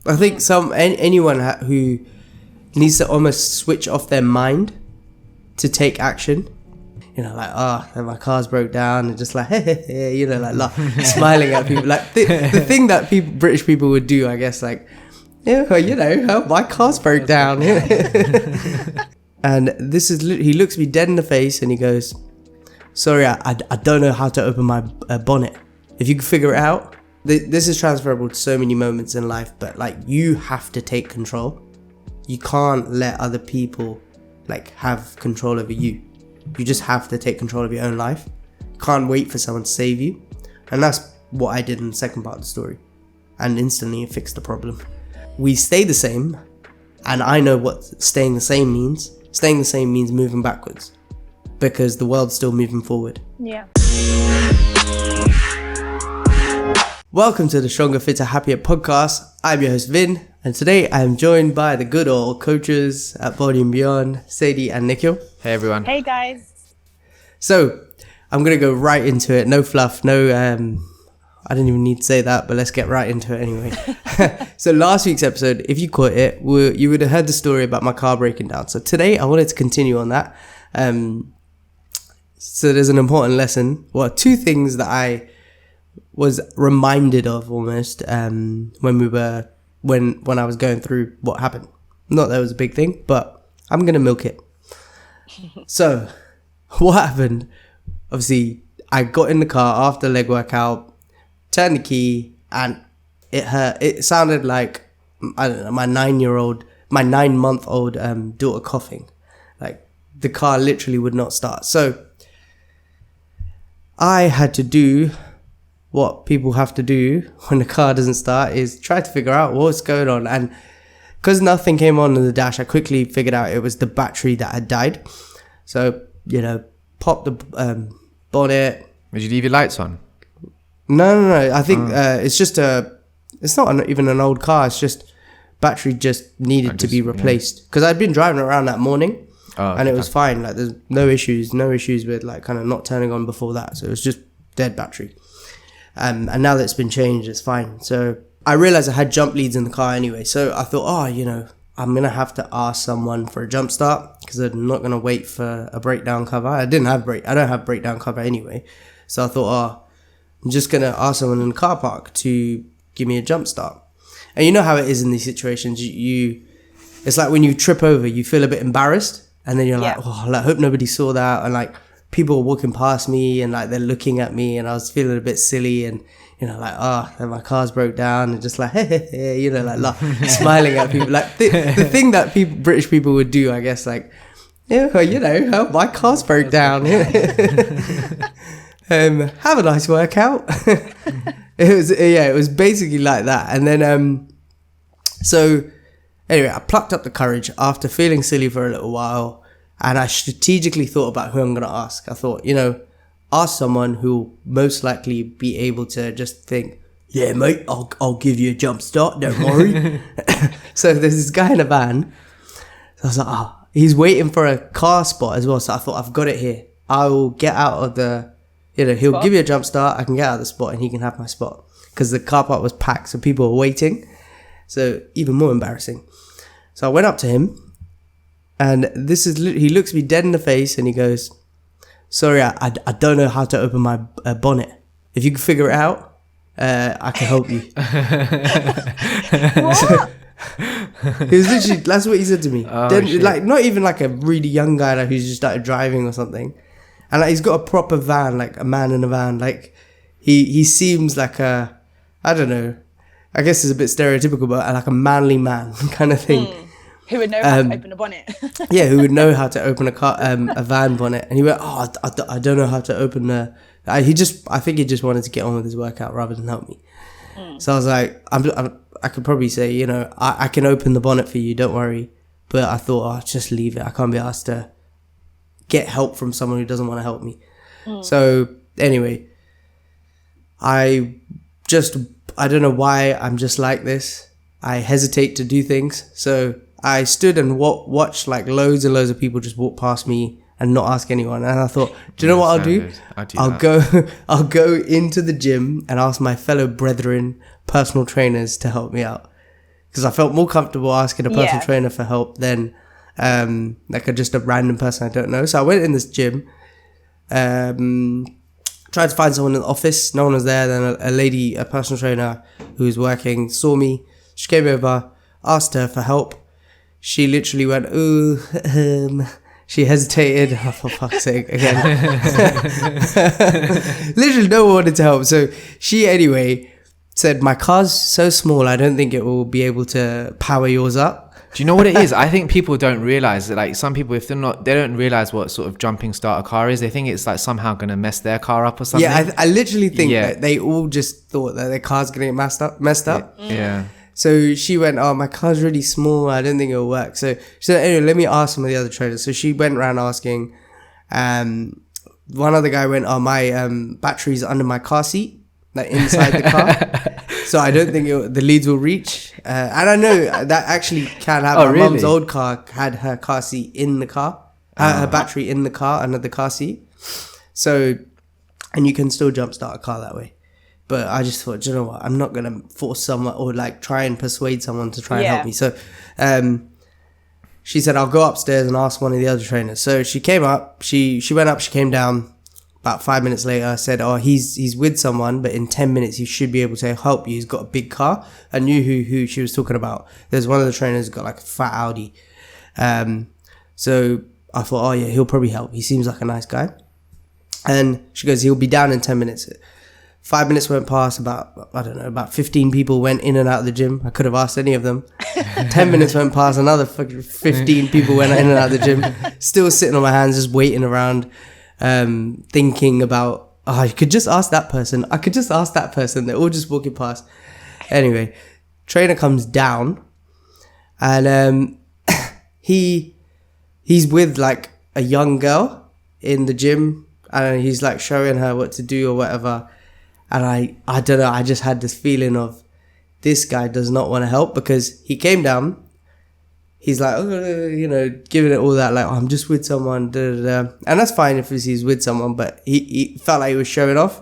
I think anyone who needs to almost switch off their mind to take action. Like, my car's broke down, and just like, hey, smiling at people. Like the thing that British people would do, I guess, like, my car's broke down. And he looks me dead in the face and he goes, sorry, I don't know how to open my bonnet. If you can figure it out. This is transferable to so many moments in life, but like, you have to take control. You can't let other people like have control over you. You just have to take control of your own life. You can't wait for someone to save you. And that's what I did in the second part of the story. And instantly it fixed the problem. We stay the same. And I know what staying the same means. Staying the same means moving backwards. Because the world's still moving forward. Yeah. Welcome to the Stronger, Fitter, Happier podcast. I'm your host Vin. And today I am joined by the good old coaches at Body+beyond, Sadie and Nikhil. Hey everyone. Hey guys. So I'm going to go right into it. No fluff, no, I didn't even need to say that, but let's get right into it anyway. So last week's episode, if you caught it, you would have heard the story about my car breaking down. So today I wanted to continue on that. So there's an important lesson. Well, two things that I was reminded of almost when I was going through what happened. Not that it was a big thing, but I'm going to milk it. So what happened? Obviously, I got in the car after leg workout, turned the key, and it hurt. It sounded like, I don't know, my 9-month-old daughter coughing. Like, the car literally would not start. So I had to do what people have to do when the car doesn't start, is try to figure out what's going on. And because nothing came on in the dash, I quickly figured out it was the battery that had died. So, pop the bonnet. Did you leave your lights on? No. I think it's just it's not even an old car. It's just battery just needed to be replaced. Because I'd been driving around that morning and it was fine. Like, there's no issues with like kind of not turning on before that. So it was just dead battery. And now that it's been changed, it's fine. So I realized I had jump leads in the car anyway. So I thought, I'm going to have to ask someone for a jump start because I'm not going to wait for a breakdown cover. I don't have breakdown cover anyway. So I thought, I'm just going to ask someone in the car park to give me a jump start. And you know how it is in these situations. It's like when you trip over, you feel a bit embarrassed. And then you're like, I hope nobody saw that. And like, people were walking past me and like they're looking at me and I was feeling a bit silly and my car's broke down and just like smiling at people. Like the thing that British people would do, I guess, like, my car's broke down. Have a nice workout. It was basically like that. And then so anyway, I plucked up the courage after feeling silly for a little while. And I strategically thought about who I'm going to ask. I thought, ask someone who will most likely be able to just think, yeah, mate, I'll give you a jump start. Don't worry. So there's this guy in a van. So I was like, he's waiting for a car spot as well. So I thought, I've got it here. I will get out of the, he'll give you a jump start. I can get out of the spot and he can have my spot. Because the car park was packed. So people were waiting. So even more embarrassing. So I went up to him. And he looks me dead in the face and he goes, sorry, I don't know how to open my bonnet. If you can figure it out, I can help you. What? He was literally, that's what he said to me. Like, not even like a really young guy like, who's just started driving or something. And like, he's got a proper van, like a man in a van. Like, he seems like I don't know, I guess it's a bit stereotypical, but like a manly man kind of thing. Who would know how to open a bonnet? Yeah, who would know how to open a van bonnet. And he went, I don't know how to open I think he just wanted to get on with his workout rather than help me. So I was like, I could probably say, I can open the bonnet for you, don't worry. But I thought, just leave it. I can't be asked to get help from someone who doesn't want to help me. So anyway, I don't know why I'm just like this. I hesitate to do things. So I stood and watched like loads and loads of people just walk past me and not ask anyone. And I thought, do you know what I'll do? I'll go into the gym and ask my fellow brethren, personal trainers, to help me out. because I felt more comfortable asking a personal trainer for help than like just a random person I don't know. So I went in this gym, tried to find someone in the office. No one was there. Then a lady, a personal trainer who was working, saw me. She came over, asked her for help. She literally went, ooh, she hesitated. Oh, for fuck's sake, again. Literally no one wanted to help. So she anyway said, my car's so small, I don't think it will be able to power yours up. Do you know what it is? I think people don't realize that, like, some people, if they're not, they don't realize what sort of jumping start a car is. They think it's like somehow going to mess their car up or something. Yeah, I literally think that they all just thought that their car's going to get messed up. Yeah. So she went, oh, my car's really small, I don't think it'll work. So she said, anyway, let me ask some of the other trainers. So she went around asking. One other guy went, oh, my battery's under my car seat, like inside the car. So I don't think the leads will reach. And I know that actually can happen. My mum's old car had her car seat in the car, her battery in the car, under the car seat. So, and you can still jumpstart a car that way. But I just thought, do you know what? I'm not going to force someone or like try and persuade someone to try and help me. So she said, I'll go upstairs and ask one of the other trainers. So she came up, she went up, she came down. About 5 minutes later, I said, oh, he's with someone, but in 10 minutes, he should be able to help you. He's got a big car. I knew who she was talking about. There's one of the trainers got like a fat Audi. So I thought, oh yeah, he'll probably help. He seems like a nice guy. And she goes, he'll be down in 10 minutes. 5 minutes went past, about 15 people went in and out of the gym. I could have asked any of them. 10 minutes went past, another 15 people went in and out of the gym. Still sitting on my hands, just waiting around. Thinking about, I could just ask that person. I could just ask that person. They're all just walking past. Anyway, trainer comes down and he's with like a young girl in the gym and he's like showing her what to do or whatever. And I don't know, I just had this feeling of this guy does not want to help because he came down. He's like, giving it all that, like, oh, I'm just with someone, And that's fine if he's with someone, but he felt like he was showing off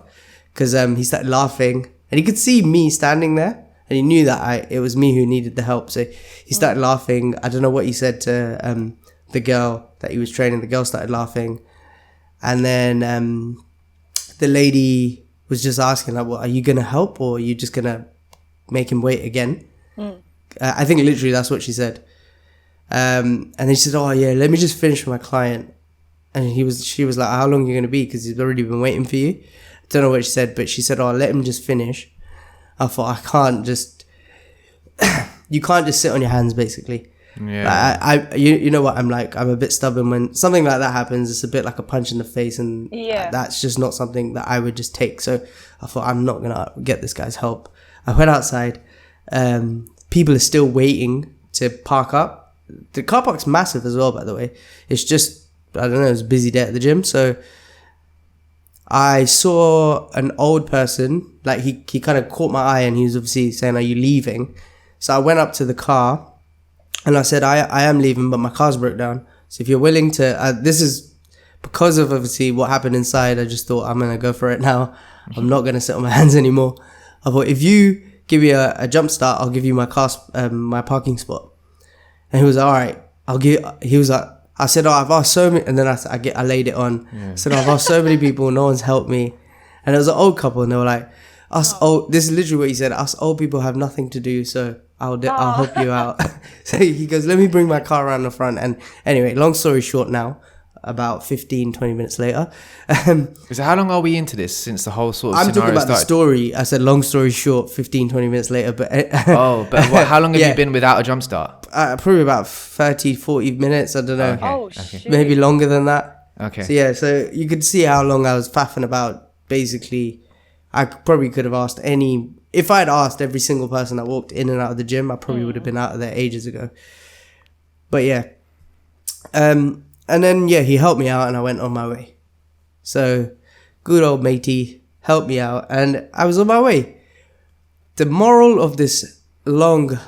because he started laughing. And he could see me standing there, and he knew that it was me who needed the help. So he started laughing. I don't know what he said to the girl that he was training. The girl started laughing. And then the lady was just asking, like, well, are you going to help or are you just going to make him wait again? I think literally that's what she said. And then she said, oh yeah, let me just finish with my client. And she was like, how long are you going to be? Because he's already been waiting for you. I don't know what she said, but she said, oh, let him just finish. I thought, you can't just sit on your hands basically. Yeah. You know what I'm like, I'm a bit stubborn when something like that happens. It's a bit like a punch in the face and that's just not something that I would just take. So I thought, I'm not going to get this guy's help. I went outside. People are still waiting to park up. The car park's massive as well, by the way. It's just, I don't know, it was a busy day at the gym. So I saw an old person, like he kind of caught my eye and he was obviously saying, are you leaving? So I went up to the car and I said, I am leaving, but my car's broke down. So if you're willing to, this is because of obviously what happened inside. I just thought I'm going to go for it now. I'm not going to sit on my hands anymore. I thought, if you give me a jump start, I'll give you my my parking spot. And he was like, all right, he was like, I said, oh, I've asked so many, and then I laid it on. I said, oh, I've asked so many people, no one's helped me. And it was an old couple, and they were like, this is literally what he said, us old people have nothing to do, so I'll help you out. So he goes, let me bring my car around the front. And anyway, long story short now, about 15, 20 minutes later. So how long are we into this since the whole sort of I'm scenario talking about started? the story. I said long story short, 15, 20 minutes later. But how long have you been without a jump start? Probably about 30, 40 minutes. I don't know. Okay. Oh, shit. Maybe longer than that. Okay. So you could see how long I was faffing about. Basically, I probably could have asked if I had asked every single person that walked in and out of the gym, I probably would have been out of there ages ago. But yeah. And then, he helped me out and I went on my way. So, good old matey helped me out and I was on my way. The moral of this long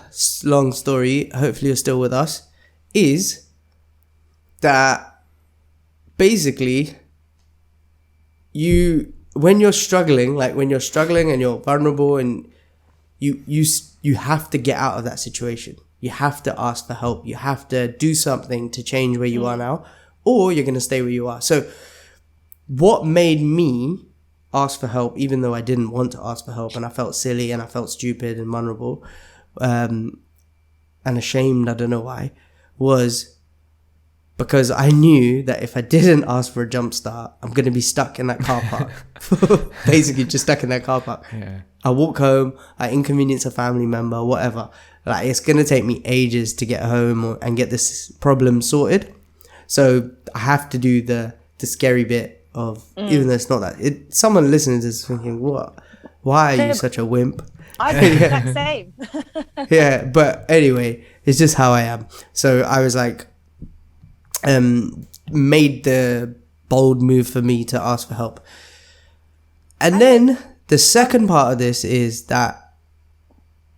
story, hopefully you're still with us, is that basically when you're struggling and you're vulnerable and you you have to get out of that situation. You have to ask for help. You have to do something to change where you are now, or you're going to stay where you are. So what made me ask for help, even though I didn't want to ask for help, and I felt silly and I felt stupid and vulnerable, and ashamed, I don't know why, was because I knew that if I didn't ask for a jump start, I'm going to be stuck in that car park. Basically just stuck in that car park. Yeah. I walk home, I inconvenience a family member, whatever. Like, it's going to take me ages to get home and get this problem sorted. So I have to do the scary bit of, even though it's not that. Someone listening to this thinking, what? Why are you such a wimp? I do the exact same. Yeah, but anyway, it's just how I am. So I was like, made the bold move for me to ask for help. And then the second part of this is that,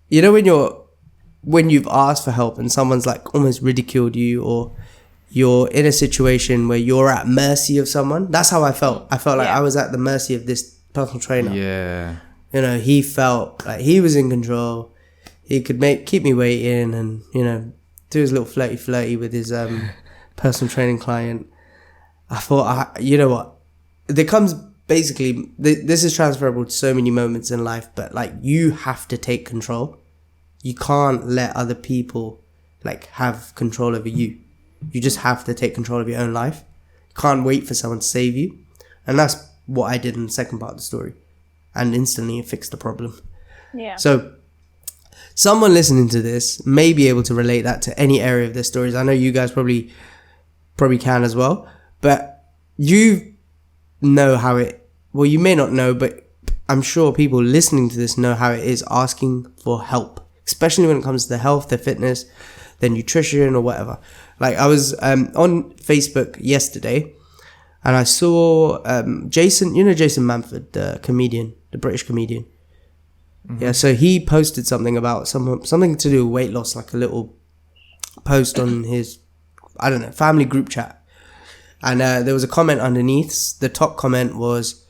you know, when you've asked for help and someone's like almost ridiculed you, or you're in a situation where you're at mercy of someone. That's how I felt. I felt like I was at the mercy of this personal trainer. Yeah. You know, he felt like he was in control. He could keep me waiting and, you know, do his little flirty with his personal training client. I thought, you know what? There comes basically, this is transferable to so many moments in life, but like, you have to take control. You can't let other people like have control over you. You just have to take control of your own life. You can't wait for someone to save you. And that's what I did in the second part of the story. And instantly it fixed the problem. Yeah. So someone listening to this may be able to relate that to any area of their stories. I know you guys probably can as well. But you know how it... Well, you may not know, but I'm sure people listening to this know how it is asking for help. Especially when it comes to their health, their fitness, their nutrition or whatever. Like, I was on Facebook yesterday and I saw Jason, you know Jason Manford, the comedian, the British comedian. Mm-hmm. Yeah, so he posted something about something to do with weight loss, like a little post on his, I don't know, family group chat. And there was a comment underneath. The top comment was,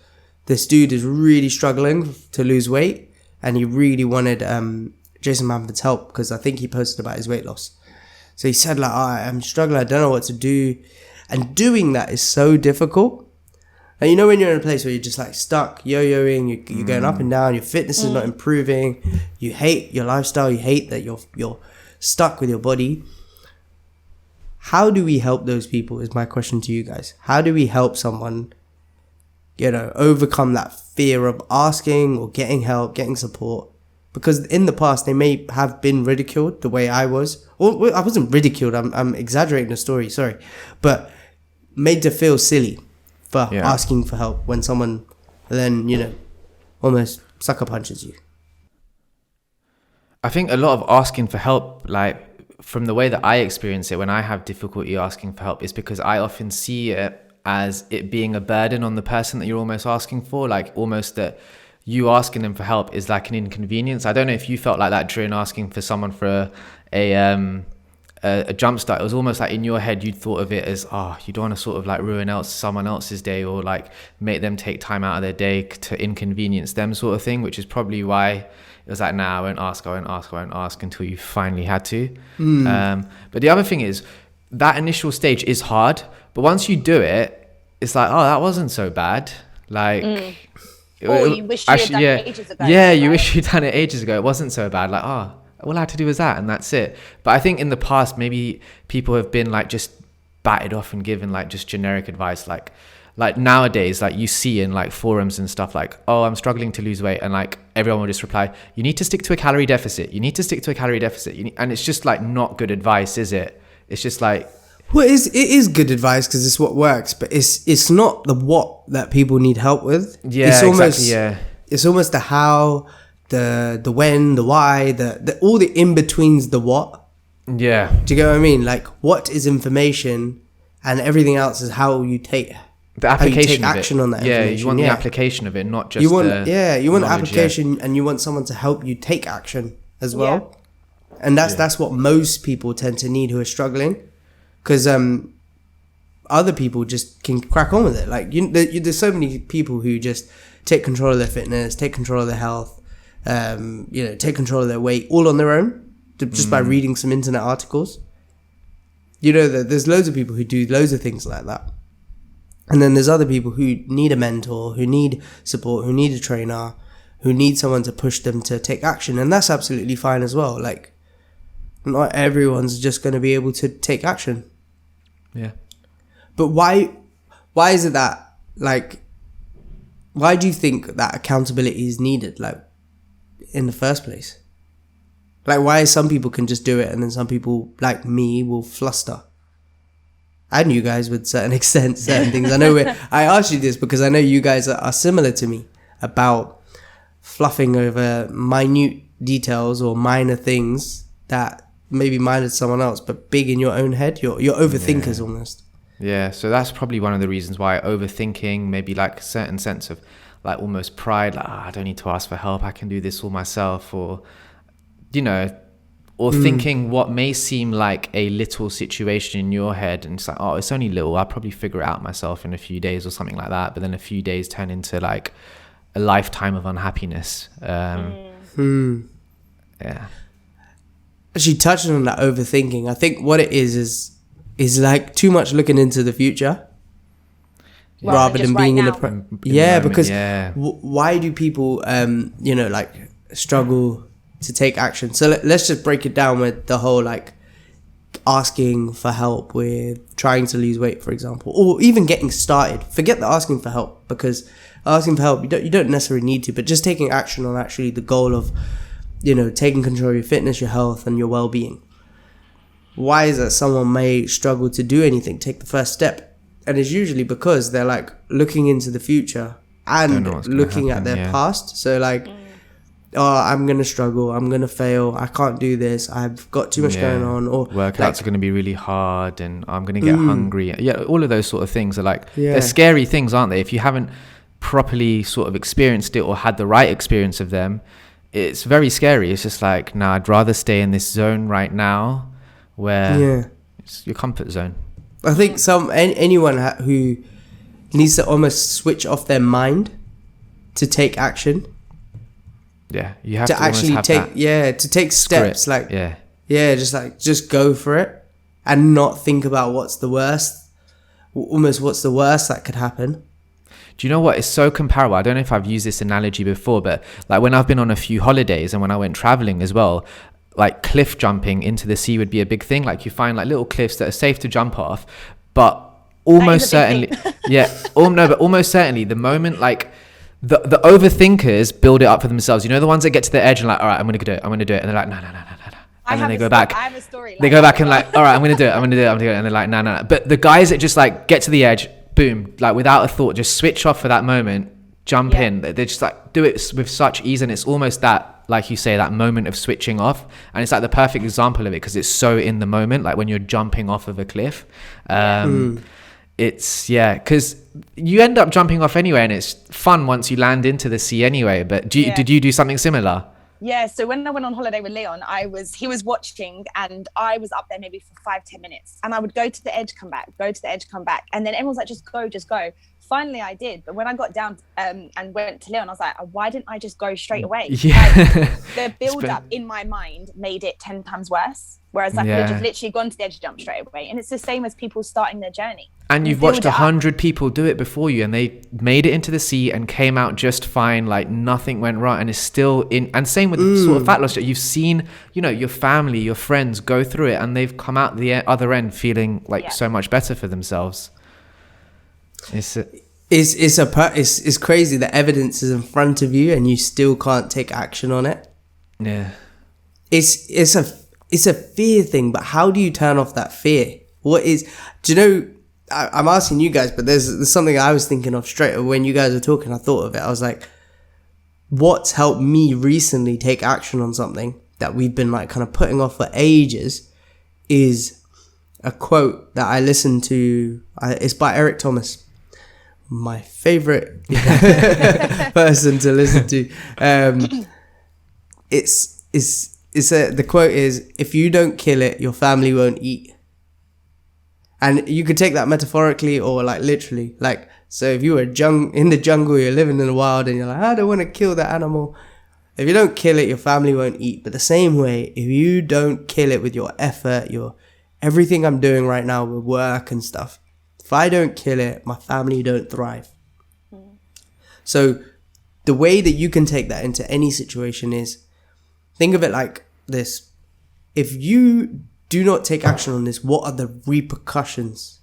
this dude is really struggling to lose weight and he really wanted Jason Manford's help, because I think he posted about his weight loss. So he said, like, I'm struggling, I don't know what to do. And doing that is so difficult. And you know, when you're in a place where you're just like stuck, yo-yoing, you're going up and down, your fitness is not improving, you hate your lifestyle, you hate that you're stuck with your body. How do we help those people is my question to you guys. How do we help someone, you know, overcome that fear of asking or getting help, getting support? Because in the past, they may have been ridiculed the way I was. Or I wasn't ridiculed, I'm exaggerating the story, sorry. But made to feel silly for asking for help when someone then, you know, almost sucker punches you. I think a lot of asking for help, like from the way that I experience it when I have difficulty asking for help, is because I often see it as it being a burden on the person that you're almost asking for, like almost that you asking them for help is like an inconvenience. I don't know if you felt like that during asking for someone for a jump start. It was almost like in your head you'd thought of it as, you don't want to sort of like ruin someone else's day, or like make them take time out of their day to inconvenience them, sort of thing, which is probably why it was like, I won't ask until you finally had to. But the other thing is, that initial stage is hard, but once you do it, it's like, that wasn't so bad. Like... Or you wish you had done it ages ago. Yeah, you wish you'd done it ages ago. It wasn't so bad. Like, all I had to do was that, and that's it. But I think in the past, maybe people have been like just batted off and given like just generic advice. Like nowadays, like you see in like forums and stuff, like, I'm struggling to lose weight, and like everyone will just reply, you need to stick to a calorie deficit. You need to stick to a calorie deficit. And it's just like not good advice, is it? It's just like... Well, it is good advice because it's what works, but it's not the what that people need help with. Yeah, it's almost, exactly. Yeah, it's almost the how, the when, the why, the all the in betweens the what. Yeah. Do you get what I mean? Like, what is information, and everything else is how you take the application how you take action on that. Yeah, information. you want the application of it, not just you want the application, and you want someone to help you take action as well. Yeah. And that's what most people tend to need who are struggling. Because other people just can crack on with it. Like, there's so many people who just take control of their fitness, take control of their health, take control of their weight all on their own, just by reading some internet articles. There's loads of people who do loads of things like that. And then there's other people who need a mentor, who need support, who need a trainer, who need someone to push them to take action. And that's absolutely fine as well. Like, not everyone's just going to be able to take action. Yeah. But why is it that, like, why do you think that accountability is needed, like, in the first place? Like, why some people can just do it and then some people, like me, will fluster? And you guys, with certain extent, certain things. I asked you this because I know you guys are similar to me about fluffing over minute details or minor things that maybe minor to someone else, but big in your own head. You're overthinkers almost. Yeah, so that's probably one of the reasons why overthinking, maybe like a certain sense of like almost pride, like, I don't need to ask for help, I can do this all myself, or, or thinking what may seem like a little situation in your head, and it's like, oh, it's only little, I'll probably figure it out myself in a few days or something like that, but then a few days turn into like a lifetime of unhappiness. Yeah. Actually, touching on that overthinking, I think what it is like too much looking into the future rather than being in the because why do people struggle to take action? So let's just break it down with the whole, like, asking for help with trying to lose weight, for example, or even getting started. Forget the asking for help, because asking for help, you don't necessarily need to, but just taking action on actually the goal of taking control of your fitness, your health, and your well-being. Why is it someone may struggle to do anything, take the first step? And it's usually because they're, like, looking into the future and looking at their past. So, like, I'm going to struggle, I'm going to fail, I can't do this, I've got too much going on. Or workouts are going to be really hard, and I'm going to get hungry. Yeah, all of those sort of things are like, they're scary things, aren't they? If you haven't properly sort of experienced it or had the right experience of them, it's very scary. It's just like, I'd rather stay in this zone right now where it's your comfort zone. I think anyone who needs to almost switch off their mind to take action. Yeah, you have to actually have to take steps, script. like just go for it and not think about what's the worst that could happen. Do you know what? It's so comparable. I don't know if I've used this analogy before, but like when I've been on a few holidays and when I went traveling as well, like cliff jumping into the sea would be a big thing. Like you find like little cliffs that are safe to jump off, but almost certainly, almost certainly the moment like the overthinkers build it up for themselves. You know, the ones that get to the edge and like, all right, I'm going to do it. And they're like, no. And then they go back. I have a story. They go back and like, all right, I'm going to do it. And they're like, no. But the guys that just like get to the edge, boom, like without a thought, just switch off for that moment, jump in. They just like do it with such ease. And it's almost that, like you say, that moment of switching off. And it's like the perfect example of it because it's so in the moment, like when you're jumping off of a cliff. It's, because you end up jumping off anyway and it's fun once you land into the sea anyway. But did you do something similar? Yeah, so when I went on holiday with Leon, he was watching and I was up there maybe for 5-10 minutes and I would go to the edge, come back, and then everyone's like, just go. Finally I did, but when I got down and went to Leon, I was like, why didn't I just go straight away? The build up in my mind made it 10 times worse, whereas I could have just literally gone to the edge and jumped straight away. And it's the same as people starting their journey. And you've watched 100 people do it before you and they made it into the sea and came out just fine, like nothing went wrong, and it's still in. And same with the sort of fat loss. You've seen, your family, your friends go through it and they've come out the other end feeling like so much better for themselves. It's crazy. The evidence is in front of you and you still can't take action on it. Yeah. It's a fear thing, but how do you turn off that fear? I'm asking you guys, but there's something I was thinking of straight away when you guys were talking. I thought of it. I was like, what's helped me recently take action on something that we've been like kind of putting off for ages is a quote that I listened to. It's by Eric Thomas, my favorite person to listen to. The quote is, if you don't kill it, your family won't eat. And you could take that metaphorically or like literally. Like, so if you were in the jungle, you're living in the wild and you're like, I don't want to kill that animal. If you don't kill it, your family won't eat. But the same way, if you don't kill it with your effort, your everything I'm doing right now with work and stuff, if I don't kill it, my family don't thrive. So the way that you can take that into any situation is, think of it like this. If you do not take action on this, what are the repercussions?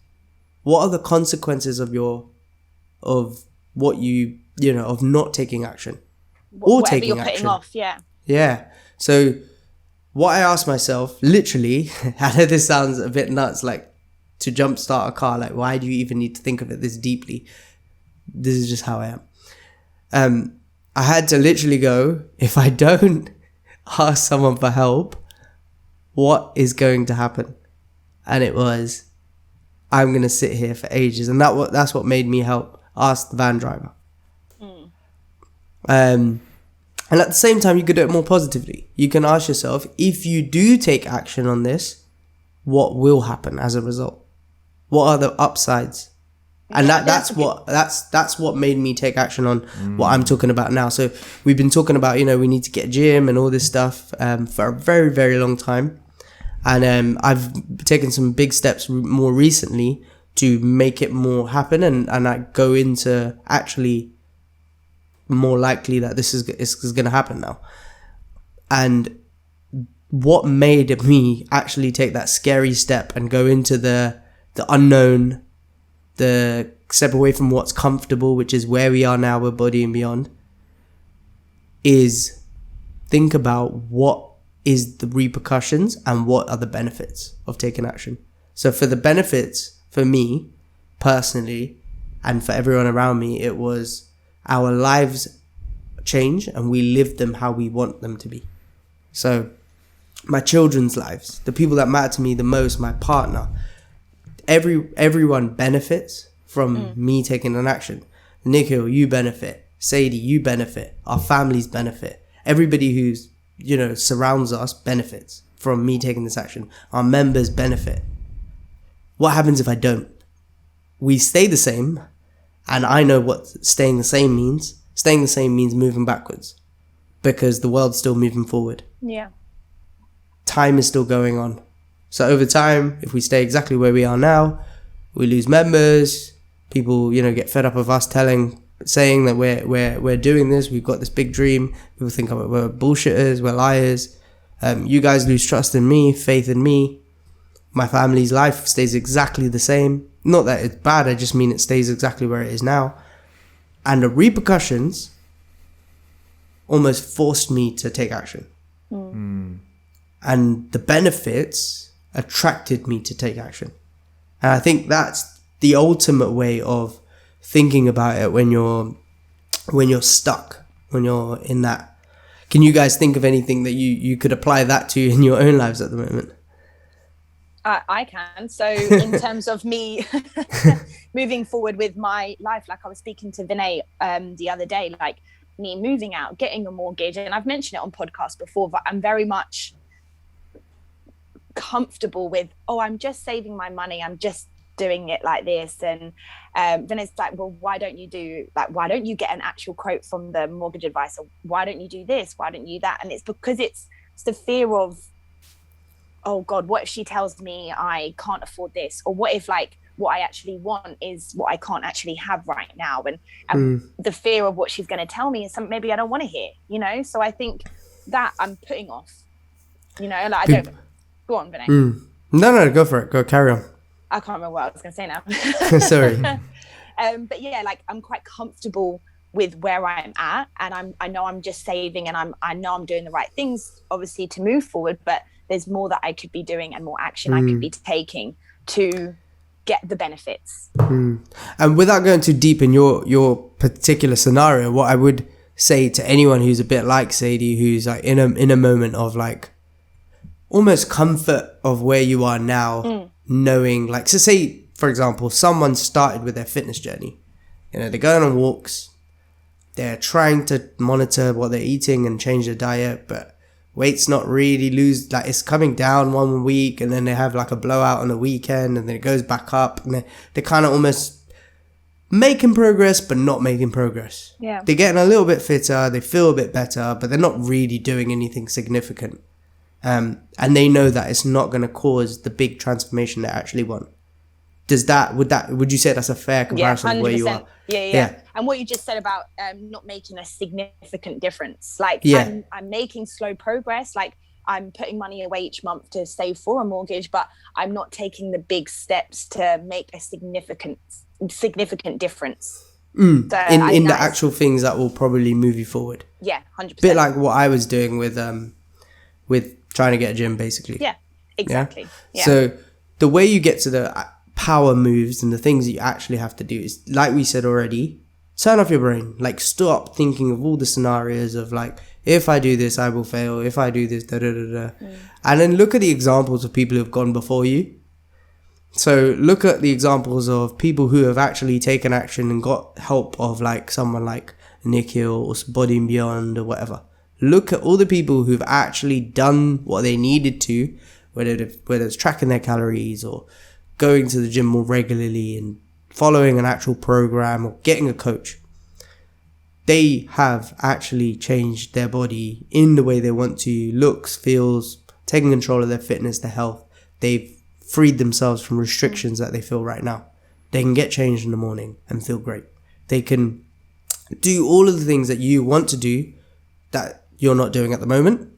What are the consequences of of not taking action? Or Whatever taking you're action. putting off, yeah. Yeah. So what I asked myself, literally, I know this sounds a bit nuts, like to jumpstart a car, like why do you even need to think of it this deeply? This is just how I am. I had to literally go, if I don't ask someone for help, what is going to happen? And it was, I'm going to sit here for ages. And that's what made me ask the van driver. And at the same time, you could do it more positively. You can ask yourself, if you do take action on this, what will happen as a result? What are the upsides? And that's what made me take action on what I'm talking about now. So we've been talking about, we need to get a gym and all this stuff for a very, very long time. And I've taken some big steps more recently to make it more happen. And I go into actually more likely that this is going to happen now. And what made me actually take that scary step and go into the unknown, the step away from what's comfortable, which is where we are now with Body and Beyond, is think about what is the repercussions and what are the benefits of taking action. So for the benefits, for me personally, and for everyone around me, it was our lives change and we live them how we want them to be. So my children's lives, the people that matter to me the most, my partner, everyone benefits from me taking an action. Nikhil, you benefit. Sadie, you benefit. Our families benefit. Everybody who's, surrounds us benefits from me taking this action. Our members benefit. What happens if I don't? We stay the same, and I know what staying the same means. Staying the same means moving backwards, because the world's still moving forward. Yeah. Time is still going on. So over time, if we stay exactly where we are now, we lose members. People, get fed up of us saying that we're doing this. We've got this big dream. People think we're bullshitters, we're liars. You guys lose trust in me, faith in me. My family's life stays exactly the same. Not that it's bad, I just mean it stays exactly where it is now. And the repercussions almost forced me to take action. And the benefits attracted me to take action. And I think that's the ultimate way of thinking about it when you're stuck, when you're in that. Can you guys think of anything that you could apply that to in your own lives at the moment? I can. So in terms of me moving forward with my life, like I was speaking to Vinay the other day, like me moving out, getting a mortgage, and I've mentioned it on podcasts before, but I'm very much comfortable with, I'm just saving my money, I'm just doing it like this. And then it's like, well, why don't you get an actual quote from the mortgage advisor? Why don't you do this? Why don't you that? And it's because it's the fear of, oh God, what if she tells me I can't afford this? Or what if what I actually want is what I can't actually have right now? And the fear of what she's going to tell me is something maybe I don't want to hear, So I think that I'm putting off, I don't. Go on, Vinay. No, go for it. Go, carry on. I can't remember what I was going to say now. Sorry. But yeah, I'm quite comfortable with where I'm at, and I know I'm just saving, and I know I'm doing the right things, obviously, to move forward. But there's more that I could be doing and more action I could be taking to get the benefits. And without going too deep in your particular scenario, what I would say to anyone who's a bit like Sadie, who's like in a moment of like almost comfort of where you are now, knowing, like, so say for example, someone started with their fitness journey, they're going on walks, they're trying to monitor what they're eating and change their diet, but weight's not really it's coming down 1 week, and then they have like a blowout on the weekend, and then it goes back up, and they're kind of almost making progress, but not making progress. Yeah. They're getting a little bit fitter, they feel a bit better, but they're not really doing anything significant. And they know that it's not going to cause the big transformation they actually want. Would you say that's a fair comparison of where you are? Yeah. And what you just said about not making a significant difference. Like, I'm making slow progress. Like, I'm putting money away each month to save for a mortgage, but I'm not taking the big steps to make a significant difference. So in the actual things that will probably move you forward. Yeah, 100%. Bit like what I was doing with trying to get a gym, basically. Yeah, exactly. Yeah. So the way you get to the power moves and the things that you actually have to do is, like we said already, turn off your brain. Like, stop thinking of all the scenarios of like, if I do this, I will fail. If I do this, and then look at the examples of people who have gone before you. So look at the examples of people who have actually taken action and got help of like someone like Nikhil or Body+beyond or whatever. Look at all the people who've actually done what they needed to, whether it's tracking their calories or going to the gym more regularly and following an actual program or getting a coach. They have actually changed their body in the way they want to, looks, feels, taking control of their fitness, their health. They've freed themselves from restrictions that they feel right now. They can get changed in the morning and feel great. They can do all of the things that you want to do that you're not doing at the moment.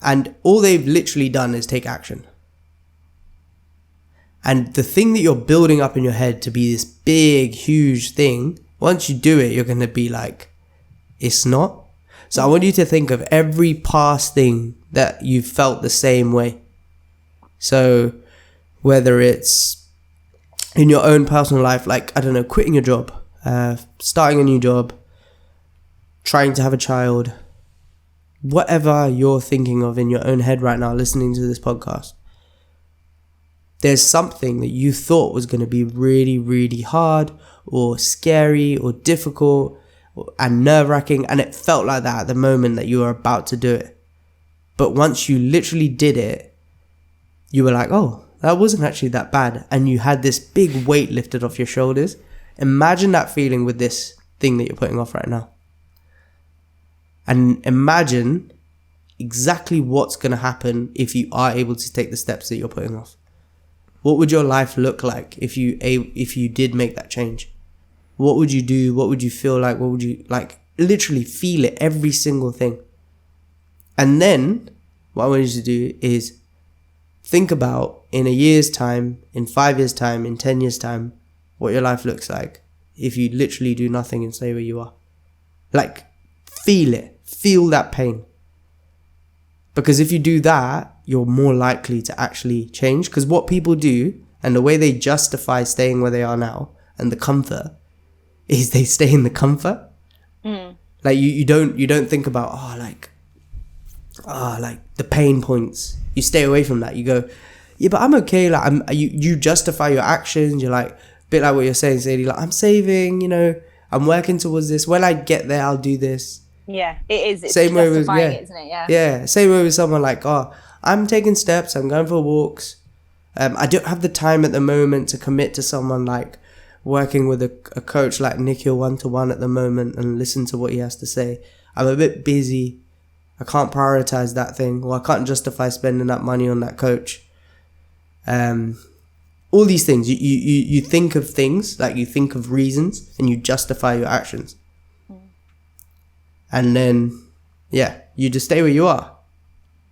And all they've literally done is take action. And the thing that you're building up in your head to be this big, huge thing, once you do it, you're going to be like, it's not. So I want you to think of every past thing that you've felt the same way. So whether it's in your own personal life, like, I don't know, quitting your job, starting a new job, trying to have a child, whatever you're thinking of in your own head right now, listening to this podcast, there's something that you thought was going to be really, really hard or scary or difficult and nerve-wracking, and it felt like that at the moment that you were about to do it. But once you literally did it, you were like, oh, that wasn't actually that bad, and you had this big weight lifted off your shoulders. Imagine that feeling with this thing that you're putting off right now. And imagine exactly what's going to happen if you are able to take the steps that you're putting off. What would your life look like if you did make that change? What would you do? What would you feel like? What would you like? Literally feel it, every single thing. And then what I want you to do is think about in a year's time, in 5 years' time, in 10 years' time, what your life looks like if you literally do nothing and stay where you are. Like, feel it. Feel that pain. Because if you do that, you're more likely to actually change. Because what people do, and the way they justify staying where they are now and the comfort, is they stay in the comfort. Like, you don't think about like the pain points. You stay away from that. You go, yeah, but I'm okay. Like, you justify your actions. You're like, a bit like what you're saying, Sadie. Like, I'm saving. I'm working towards this. When I get there, I'll do this. Yeah, it is. It's same way with, it, isn't it? Yeah. Yeah, same way with someone like, oh, I'm taking steps. I'm going for walks. I don't have the time at the moment to commit to someone like working with a coach like Nikhil one-to-one at the moment and listen to what he has to say. I'm a bit busy. I can't prioritize that thing, or I can't justify spending that money on that coach. All these things, you think of things, like you think of reasons and you justify your actions. And then, you just stay where you are.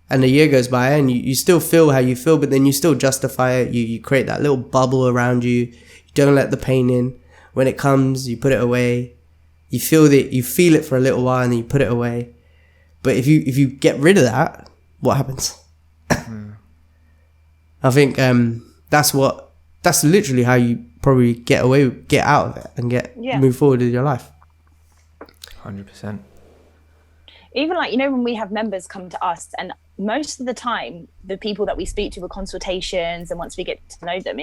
And a year goes by and you still feel how you feel, but then you still justify it. You create that little bubble around you. You don't let the pain in. When it comes, you put it away. You feel it for a little while and then you put it away. But if you get rid of that, what happens? I think that's literally how you probably get out of it and move forward with your life. 100%. Even like, when we have members come to us, and most of the time the people that we speak to for consultations, and once we get to know them,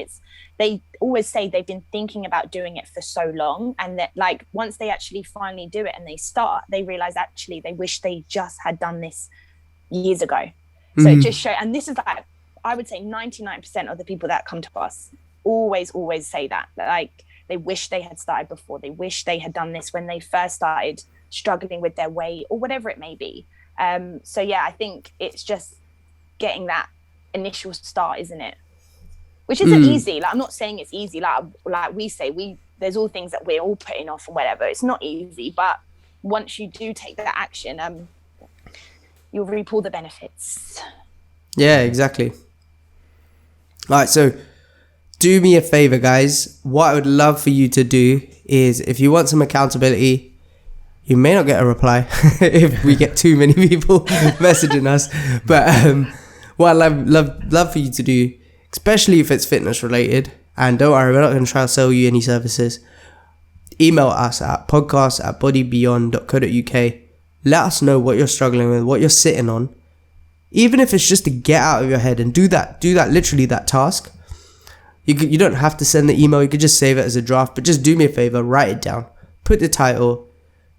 they always say they've been thinking about doing it for so long, and that like once they actually finally do it and they start, they realize actually they wish they just had done this years ago. So it just shows, and this is like, I would say 99% of the people that come to us always say that like they wish they had started before, they wish they had done this when they first started struggling with their weight or whatever it may be. So yeah, I think it's just getting that initial start, isn't it? Which isn't easy. Like, I'm not saying it's easy. Like we say, there's all things that we're all putting off and whatever. It's not easy, but once you do take that action, you'll reap all the benefits. Yeah, exactly. All right, so do me a favor, guys. What I would love for you to do is, if you want some accountability, you may not get a reply if we get too many people messaging us. But what I'd love for you to do, especially if it's fitness related, and don't worry, we're not going to try to sell you any services. Email us at podcast@bodybeyond.co.uk. Let us know what you're struggling with, what you're sitting on. Even if it's just to get out of your head and do that literally that task. You don't have to send the email. You could just save it as a draft, but just do me a favor, write it down. Put the title.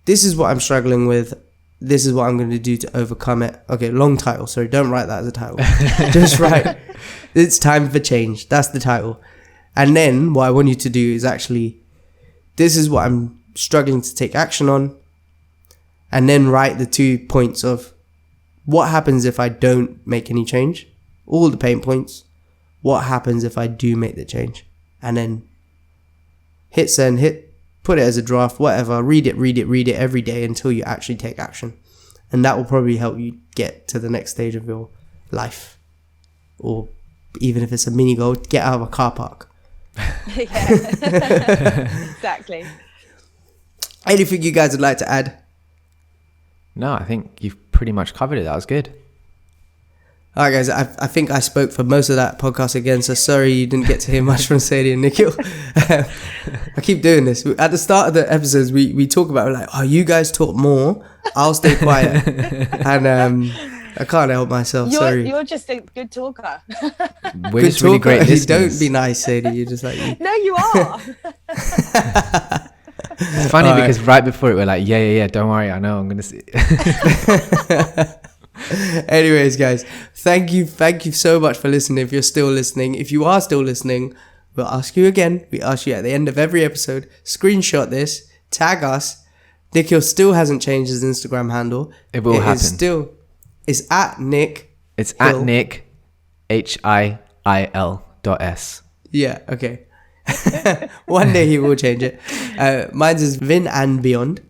This is what I'm struggling with. This is what I'm going to do to overcome it. Okay, long title. Sorry, don't write that as a title. Just write, it's time for change. That's the title. And then what I want you to do is actually, this is what I'm struggling to take action on. And then write the 2 points of what happens if I don't make any change. All the pain points. What happens if I do make the change? And then hit send, put it as a draft, whatever. Read it every day until you actually take action. And that will probably help you get to the next stage of your life. Or even if it's a mini goal, get out of a car park. Yeah, exactly. Anything you guys would like to add? No, I think you've pretty much covered it. That was good. All right, guys, I think I spoke for most of that podcast again, so sorry you didn't get to hear much from Sadie and Nikhil. I keep doing this. At the start of the episodes, we talk about, like, oh, you guys talk more, I'll stay quiet. And I can't help myself, sorry. You're just a good talker. We're just really great listeners. Don't be nice, Sadie. You're just like... No, you are. It's funny because right before it, we're like, yeah, don't worry, I know, I'm going to see. Anyways, guys, thank you so much for listening. If you're still listening, if you are still listening, we'll ask you again. We ask you at the end of every episode, screenshot this, tag us. Nikhil still hasn't changed his Instagram handle. It will happen. It's at Nick. It's Hill. At Nick HIIL.S. Yeah, okay. One day he will change it. Mine's is Vin and Beyond,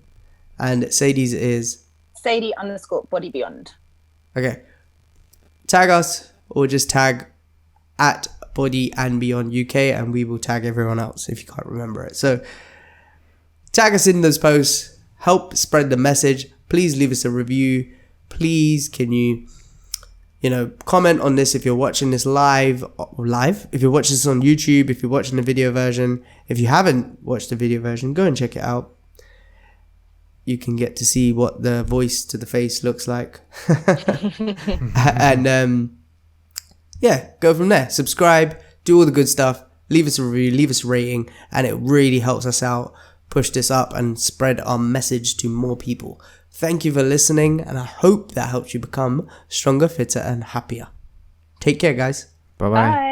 and Sadie's is Sadie_bodybeyond. Okay. Tag us, or just tag at Body and Beyond UK, and we will tag everyone else if you can't remember it. So tag us in those posts, help spread the message. Please leave us a review. Please, can you comment on this if you're watching this live, if you're watching this on YouTube, if you're watching the video version. If you haven't watched the video version, go and check it out. You can get to see what the voice to the face looks like. And go from there. Subscribe, do all the good stuff, leave us a review, leave us a rating, and it really helps us out, push this up and spread our message to more people. Thank you for listening, and I hope that helps you become stronger, fitter, and happier. Take care, guys. Bye-bye. Bye.